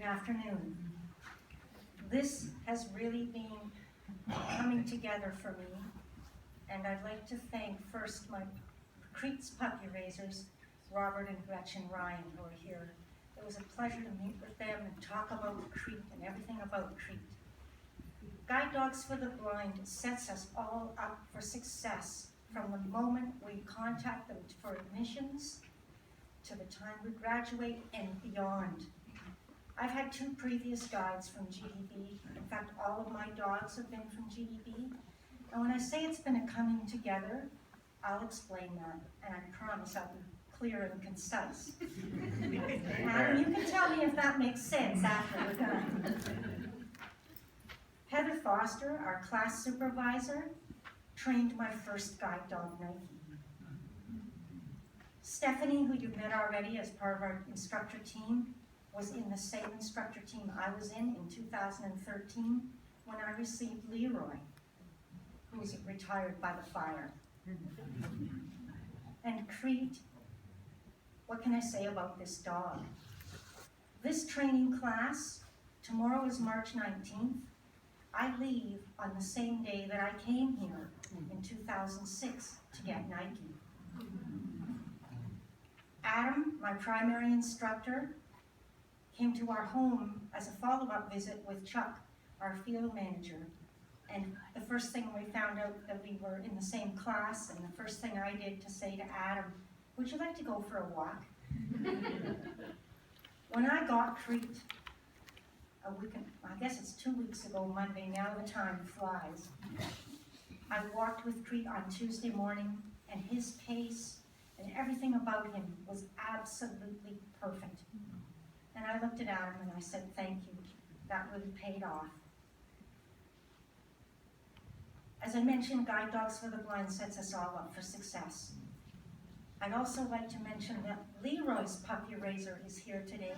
afternoon. This has really been coming together for me, and I'd like to thank first my Crete's puppy raisers, Robert and Gretchen Ryan, who are here. It was a pleasure to meet with them and talk about Crete and everything about Crete. Guide Dogs for the Blind sets us all up for success from the moment we contact them for admissions to the time we graduate and beyond. I've had 2 previous guides from GDB. In fact, all of my dogs have been from GDB. And when I say it's been a coming together, I'll explain that, and I promise I'll be clear and concise. And you can tell me if that makes sense after we're done. Heather Foster, our class supervisor, trained my first guide dog, Nike. Stephanie, who you've met already as part of our instructor team, was in the same instructor team I was in 2013 when I received Leroy, who was retired by the fire. And Crete, what can I say about this dog? This training class, tomorrow is March 19th. I leave on the same day that I came here in 2006 to get Nike. Adam, my primary instructor, came to our home as a follow-up visit with Chuck, our field manager. And the first thing we found out that we were in the same class, and the first thing I did to say to Adam, would you like to go for a walk? When I got Crete, I guess it's 2 weeks ago Monday, now the time flies. I walked with Crete on Tuesday morning, and his pace and everything about him was absolutely perfect. And I looked at Adam and I said, thank you, that really paid off. As I mentioned, Guide Dogs for the Blind sets us all up for success. I'd also like to mention that Leroy's puppy raiser is here today.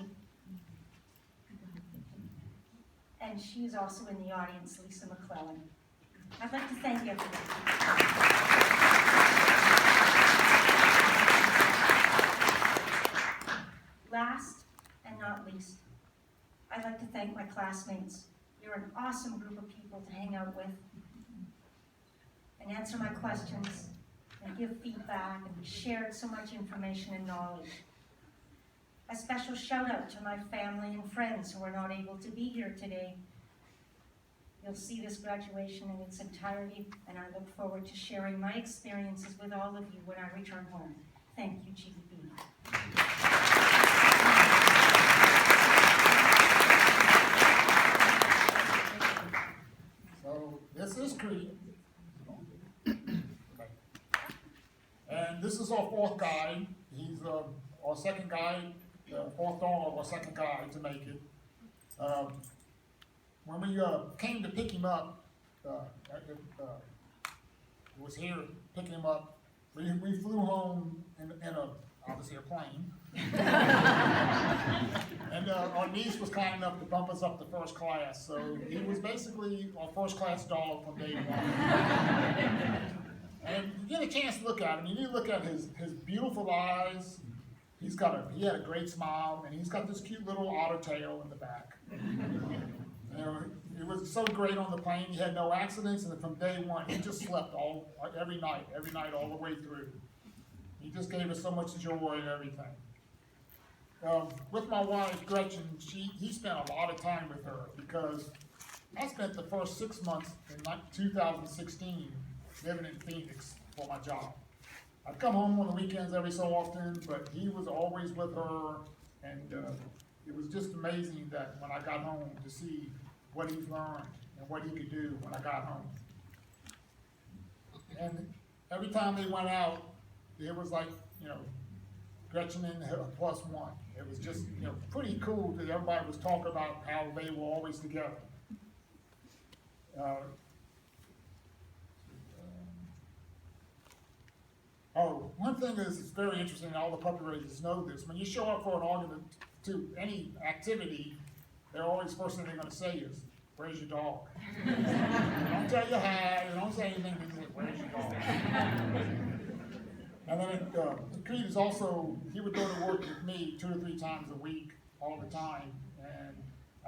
And she is also in the audience, Lisa McClellan. I'd like to thank everybody. Last and not least, I'd like to thank my classmates. You're an awesome group of people to hang out with and answer my questions and give feedback and shared so much information and knowledge. A special shout out to my family and friends who are not able to be here today. You'll see this graduation in its entirety, and I look forward to sharing my experiences with all of you when I return home. Thank you, GDB. So this is Crete. And this is our 4th guide. He's our 2nd guide, the 4th dog of our 2nd guide to make it. When we came to pick him up, was here picking him up. We flew home in obviously a plane. And our niece was kind enough to bump us up to 1st class. So he was basically our 1st class dog from day one. And you get a chance to look at him. You need to look at his beautiful eyes. He had a great smile, and he's got this cute little otter tail in the back. You know, it was so great on the plane. He had no accidents, and from day one, he just slept every night, all the way through. He just gave us so much joy and everything. With my wife, Gretchen, he spent a lot of time with her because I spent the first 6 months in 2016 living in Phoenix for my job. I'd come home on the weekends every so often, but he was always with her, and it was just amazing that when I got home to see what he's learned and what he could do when I got home. And every time they went out, it was like, Gretchen and her +1. It was just, pretty cool that everybody was talking about how they were always together. One thing is, it's very interesting, and all the puppy raisers know this. When you show up for an argument to any activity, they're always first thing they're going to say is, "Where's your dog?" They don't tell you hi, they don't say anything, they say, "Where's your dog?" And then Crete is also, he would go to work with me 2 or 3 times a week, all the time, and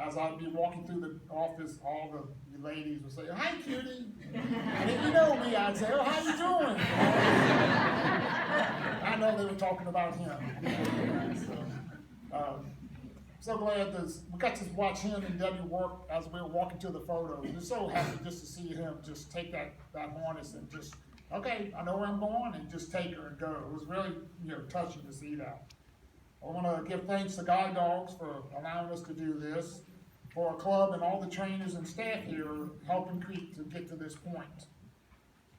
as I'd be walking through the office, all the ladies would say, "Hi, cutie." And if you know me, I'd say, "Oh, how you doing?" I know they were talking about him. So glad we got to watch him and Debbie work as we were walking to the photos. We're so happy just to see him just take that harness and just, okay, I know where I'm going, and just take her and go. It was really, touching to see that. I want to give thanks to Guide Dogs for allowing us to do this, for our club and all the trainers and staff here helping Creek to get to this point.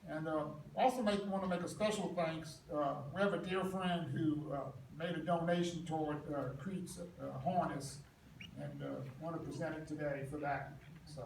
And also want to make a special thanks. We have a dear friend who made a donation toward Creek's harness, and want to present it today for that. So.